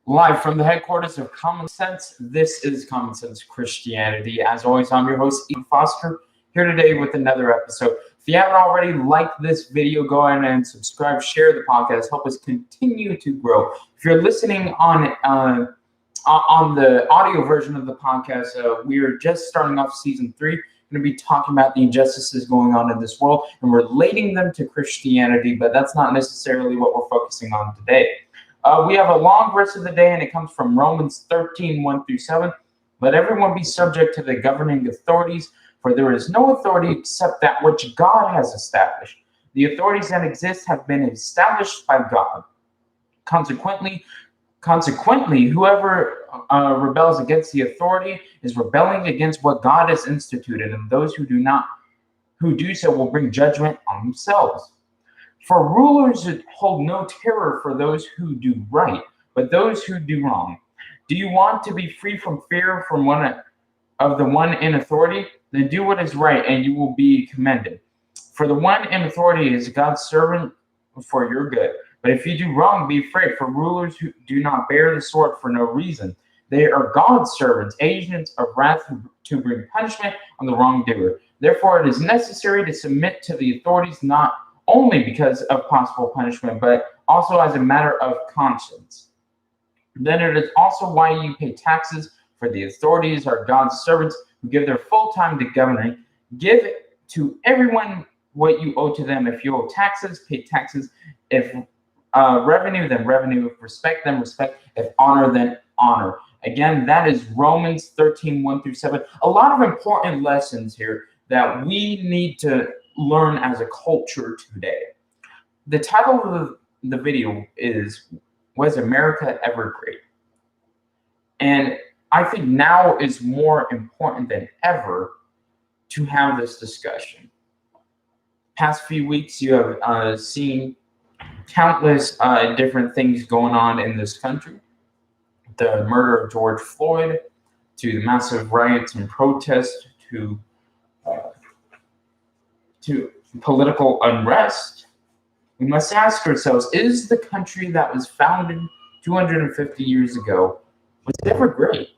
Live from the headquarters of Common Sense, this is Common Sense Christianity. As always, I'm your host, Ian Foster, here today with another episode. If you haven't already liked this video, go ahead and subscribe, share the podcast, help us continue to grow. If you're listening on the audio version of the podcast, we are just starting off season 3. We're going to be talking about the injustices going on in this world and relating them to Christianity, but that's not necessarily what we're focusing on today. We have a long verse of the day, and it comes from Romans 13, 1-7. Let everyone be subject to the governing authorities, for there is no authority except that which God has established. The authorities that exist have been established by God. Consequently, whoever rebels against the authority is rebelling against what God has instituted, and those who do so will bring judgment on themselves. For rulers hold no terror for those who do right, but those who do wrong. Do you want to be free from fear from one in authority? Then do what is right, and you will be commended. For the one in authority is God's servant for your good. But if you do wrong, be afraid, for rulers who do not bear the sword for no reason. They are God's servants, agents of wrath to bring punishment on the wrongdoer. Therefore, it is necessary to submit to the authorities, not only because of possible punishment, but also as a matter of conscience. Then it is also why you pay taxes, for the authorities are God's servants who give their full time to governing. Give to everyone what you owe to them. If you owe taxes, pay taxes. If revenue, then revenue. If respect, then respect. If honor, then honor. Again, that is Romans 13, 1-7. A lot of important lessons here that we need to learn as a culture today. The title of the video is, Was America Ever Great? And I think now is more important than ever to have this discussion. Past few weeks, you have seen countless different things going on in this country. The murder of George Floyd, to the massive riots and protests, to political unrest. We must ask ourselves, is the country that was founded 250 years ago, was it ever great?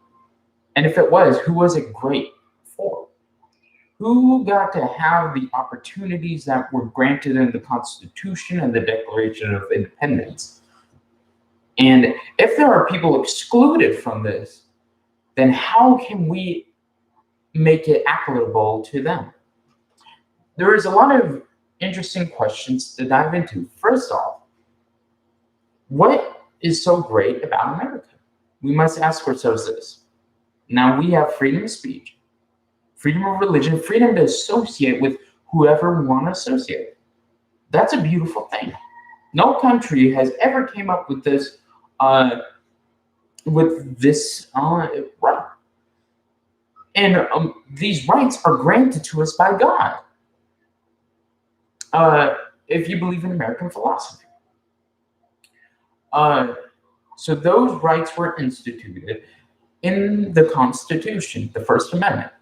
And if it was, who was it great for? Who got to have the opportunities that were granted in the Constitution and the Declaration of Independence? And if there are people excluded from this, then how can we make it applicable to them? There is a lot of interesting questions to dive into. First off, what is so great about America? We must ask ourselves this. Now, we have freedom of speech, freedom of religion, freedom to associate with whoever we want to associate with. That's a beautiful thing. No country has ever came up with this right. And these rights are granted to us by God. If you believe in American philosophy. So those rights were instituted in the Constitution, the First Amendment.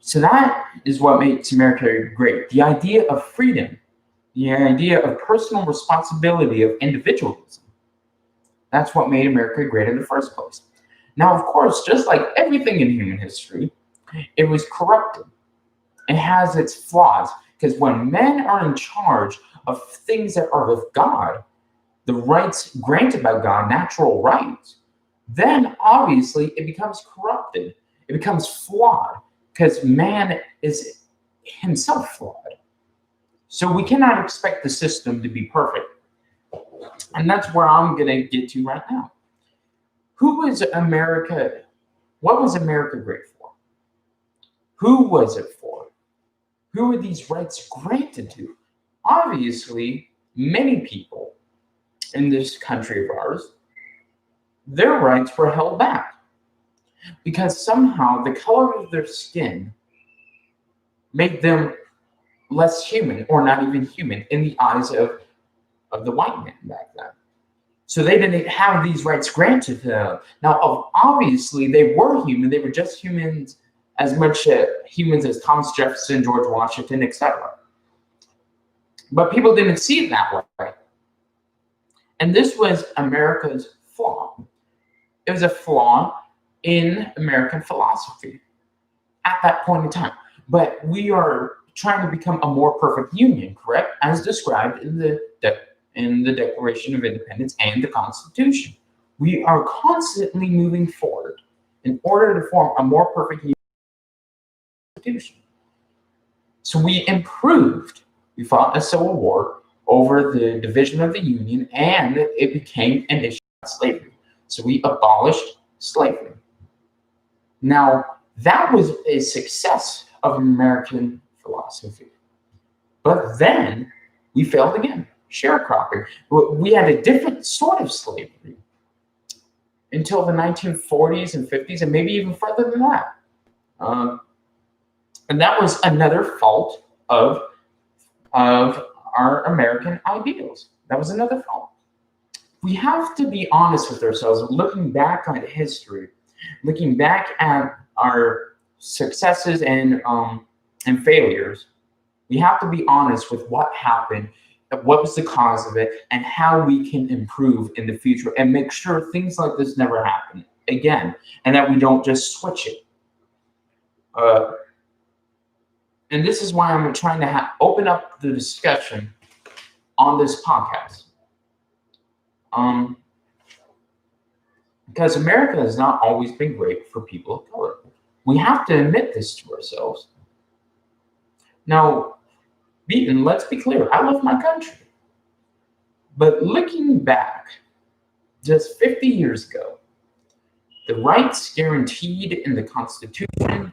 So that is what makes America great. The idea of freedom, the idea of personal responsibility, of individualism. That's what made America great in the first place. Now, of course, just like everything in human history, it was corrupted. It has its flaws. Because when men are in charge of things that are of God, the rights granted by God, natural rights, then obviously it becomes corrupted. It becomes flawed because man is himself flawed. So we cannot expect the system to be perfect. And that's where I'm going to get to right now. Who was America? What was America great for? Who was it for? Who were these rights granted to? Obviously, many people in this country of ours, their rights were held back because somehow the color of their skin made them less human or not even human in the eyes of the white man back then. So they didn't have these rights granted to them. Now, obviously, they were human. They were just humans, as much humans as Thomas Jefferson, George Washington, etc. But people didn't see it that way. And this was America's flaw. It was a flaw in American philosophy at that point in time. But we are trying to become a more perfect union, correct? As described in the Declaration of Independence and the Constitution. We are constantly moving forward in order to form a more perfect Constitution. So we improved. We fought a civil war over the division of the Union, and it became an issue of slavery. So we abolished slavery. Now, that was a success of American philosophy. But then we failed again, sharecropping. We had a different sort of slavery until the 1940s and 50s, and maybe even further than that. And that was another fault of our American ideals. That was another fault. We have to be honest with ourselves, looking back on history, looking back at our successes and failures. We have to be honest with what happened, what was the cause of it, and how we can improve in the future and make sure things like this never happen again, and that we don't just switch it. And this is why I'm trying to open up the discussion on this podcast. Because America has not always been great for people of color. We have to admit this to ourselves. Now, let's be clear, I love my country. But looking back, just 50 years ago, the rights guaranteed in the Constitution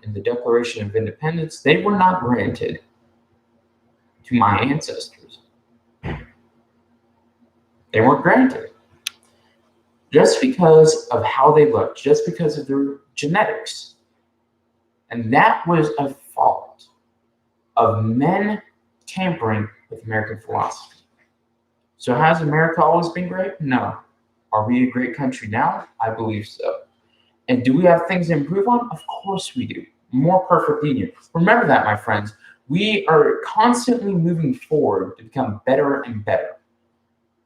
and the Declaration of Independence, they were not granted to my ancestors. They weren't granted. Just because of how they looked, just because of their genetics. And that was a fault of men tampering with American philosophy. So has America always been great? No. Are we a great country now? I believe so. And do we have things to improve on? Of course we do. More perfect union. Remember that, my friends. We are constantly moving forward to become better and better.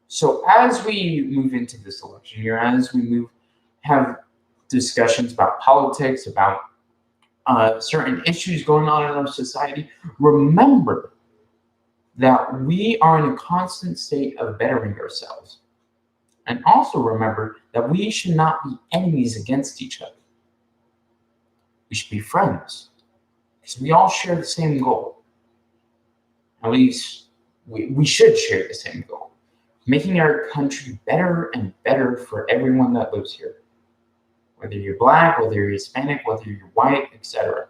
So as we move into this election year, as we have discussions about politics, about certain issues going on in our society, remember that we are in a constant state of bettering ourselves. And also remember that we should not be enemies against each other. We should be friends, because we all share the same goal. At least we should share the same goal. Making our country better and better for everyone that lives here. Whether you're Black, whether you're Hispanic, whether you're white, etc.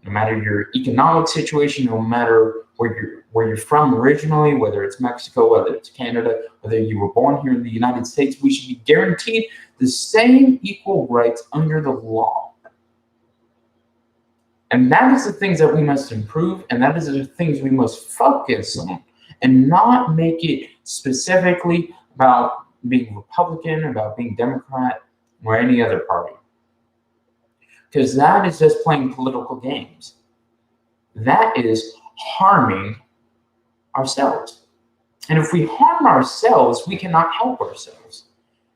No matter your economic situation, no matter where you're from originally, whether it's Mexico, whether it's Canada, whether you were born here in the United States, we should be guaranteed the same equal rights under the law. And that is the things that we must improve, and that is the things we must focus on, and not make it specifically about being Republican, about being Democrat, or any other party. Because that is just playing political games. That is harming ourselves. And if we harm ourselves, we cannot help ourselves.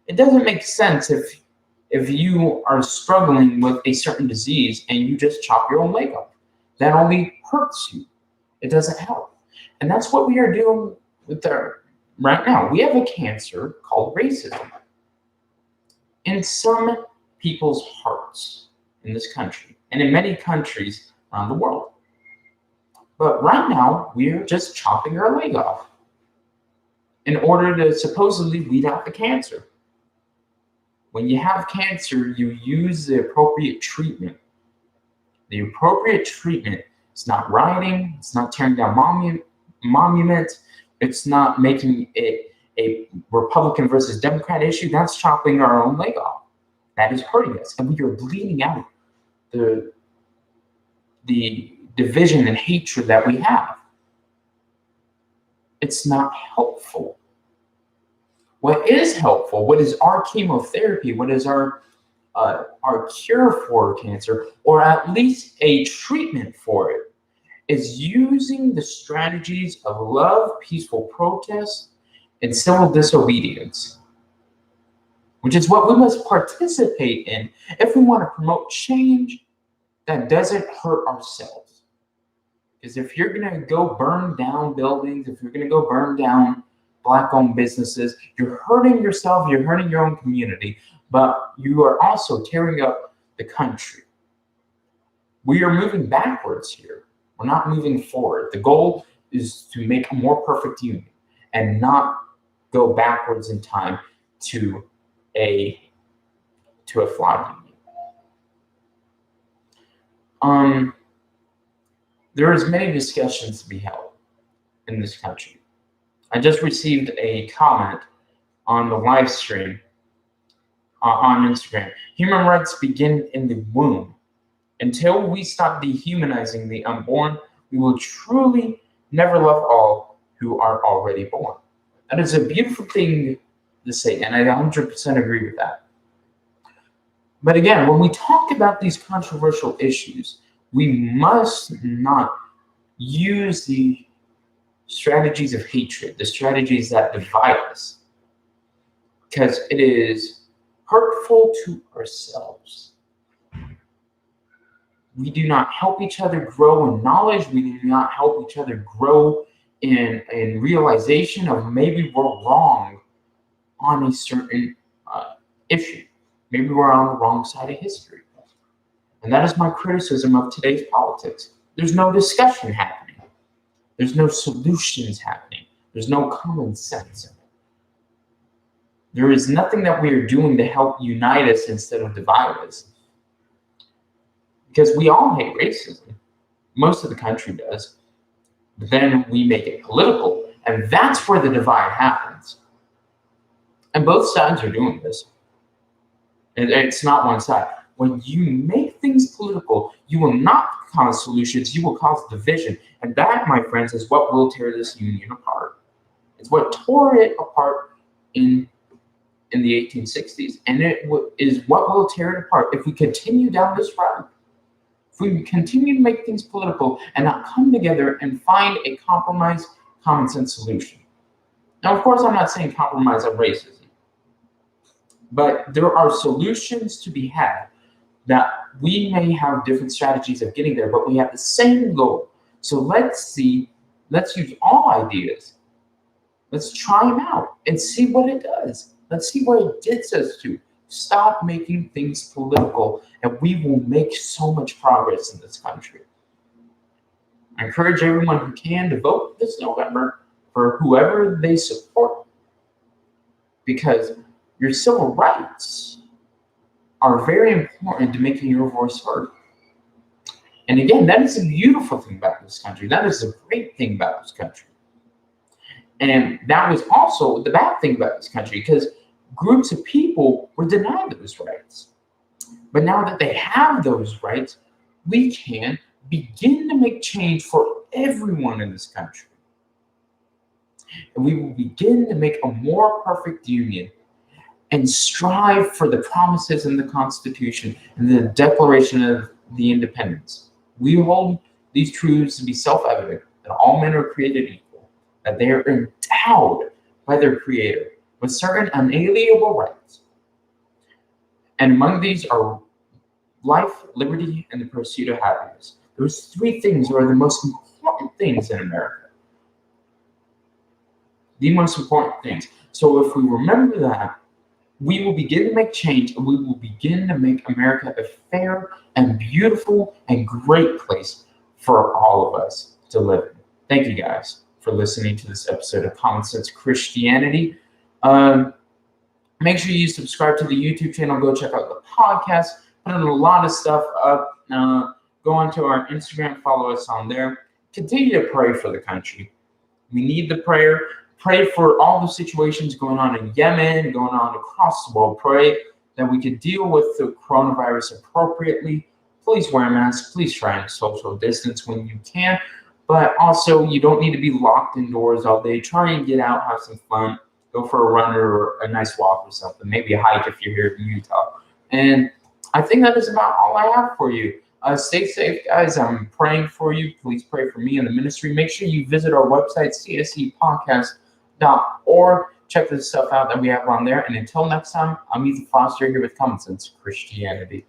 It doesn't make sense if you are struggling with a certain disease and you just chop your own leg off. That only hurts you. It doesn't help. And that's what we are doing with right now. We have a cancer called racism in some people's hearts in this country and in many countries around the world. But right now, we're just chopping our leg off in order to supposedly weed out the cancer. When you have cancer, you use the appropriate treatment. The appropriate treatment is not rioting, it's not tearing down monuments, it's not making it a Republican versus Democrat issue. That's chopping our own leg off. That is hurting us, and we are bleeding out the division and hatred that we have. It's not helpful. What is helpful, what is our chemotherapy, what is our cure for cancer, or at least a treatment for it, is using the strategies of love, peaceful protest, and civil disobedience. which is what we must participate in if we want to promote change that doesn't hurt ourselves. Because if you're going to go burn down buildings, if you're going to go burn down Black-owned businesses, you're hurting yourself, you're hurting your own community, but you are also tearing up the country. We are moving backwards here. We're not moving forward. The goal is to make a more perfect union and not go backwards in time to a flawed union. There is many discussions to be held in this country. I just received a comment on the live stream on Instagram. Human rights begin in the womb. Until we stop dehumanizing the unborn, we will truly never love all who are already born. That is a beautiful thing to say, and I 100% agree with that. But again, when we talk about these controversial issues, we must not use the strategies of hatred, the strategies that divide us, because it is hurtful to ourselves. We do not help each other grow in knowledge. We do not help each other grow in realization of maybe we're wrong on a certain issue. Maybe we're on the wrong side of history. And that is my criticism of today's politics. There's no discussion happening. There's no solutions happening. There's no common sense in it. There is nothing that we are doing to help unite us instead of divide us. Because we all hate racism. Most of the country does. But then we make it political, and that's where the divide happens. And both sides are doing this. It's not one side. When you make things political, you will not cause solutions, you will cause division. And that, my friends, is what will tear this union apart. It's what tore it apart in the 1860s. And it is what will tear it apart if we continue down this route. If we continue to make things political and not come together and find a compromise, common sense solution. Now, of course, I'm not saying compromise on racism. But there are solutions to be had that we may have different strategies of getting there, but we have the same goal. So let's use all ideas. Let's try them out and see what it does. Let's see where it gets us to. Stop making things political, and we will make so much progress in this country. I encourage everyone who can to vote this November for whoever they support, because your civil rights are very important to making your voice heard. And again, that is a beautiful thing about this country. That is a great thing about this country. And that was also the bad thing about this country, because groups of people were denied those rights. But now that they have those rights, we can begin to make change for everyone in this country. And we will begin to make a more perfect union and strive for the promises in the Constitution and the Declaration of the Independence. We hold these truths to be self-evident, that all men are created equal, that they are endowed by their Creator with certain unalienable rights. And among these are life, liberty, and the pursuit of happiness. Those three things are the most important things in America. The most important things. So if we remember that, we will begin to make change, and we will begin to make America a fair and beautiful and great place for all of us to live in. Thank you guys for listening to this episode of Common Sense Christianity. Make sure you subscribe to the YouTube channel. Go check out the podcast. Put in a lot of stuff up. Go onto our Instagram. Follow us on there. Continue to pray for the country. We need the prayer. Pray for all the situations going on in Yemen, going on across the world. Pray that we could deal with the coronavirus appropriately. Please wear a mask. Please try and social distance when you can. But also, you don't need to be locked indoors all day. Try and get out, have some fun. Go for a run or a nice walk or something. Maybe a hike if you're here in Utah. And I think that is about all I have for you. Stay safe, guys. I'm praying for you. Please pray for me and the ministry. Make sure you visit our website, csepodcast.org. check this stuff out that we have on there. And until next time, I'm Ethan Foster here with Common Sense Christianity.